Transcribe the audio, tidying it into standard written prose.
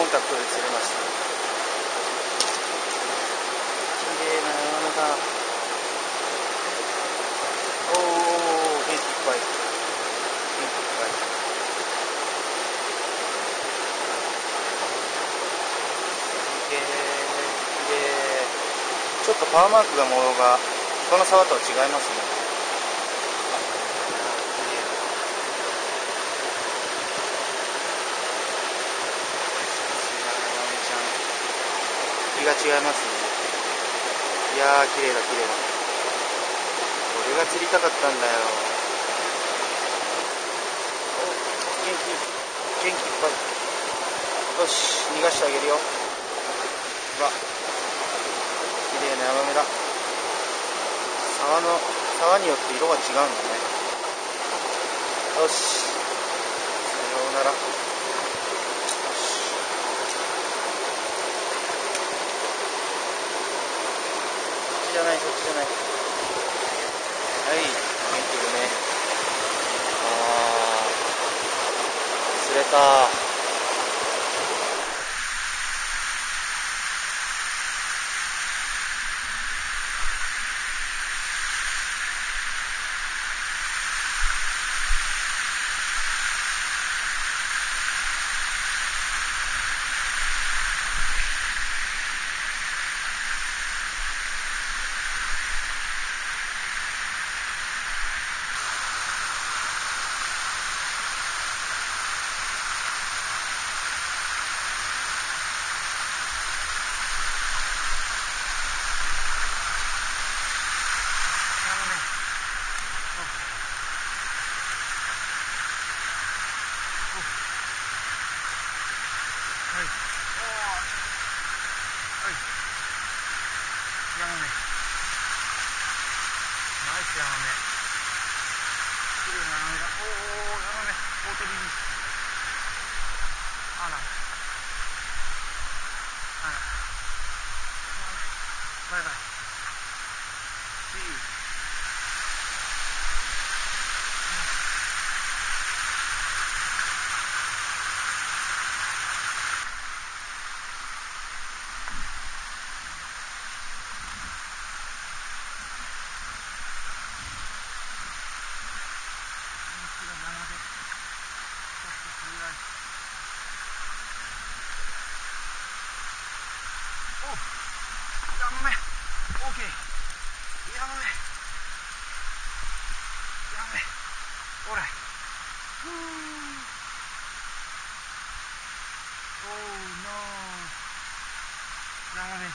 ンタクトで釣れました。綺麗な山根だ。おお、元気いっぱい、元気いっぱい。綺麗。ちょっとパワーマークが模様が他の沢とは違いますね。が違いますね。いやー、綺麗だ綺麗だ。これが釣りたかったんだよ。元気いっぱい。よし、逃がしてあげるよ。ほら、綺麗なヤマメだ。沢によって色が違うんだね。よし、さようなら。そっちじゃない。はい、元気でね。釣れた。ヤマメ、ナイスヤマメ、きれいなヤマメだ。おお、ヤマメ、大鳥に。あら、バイバイ。See you. Oh, ヤマメ、OK。ヤマメ、オーライ。Oh no。ヤマメ。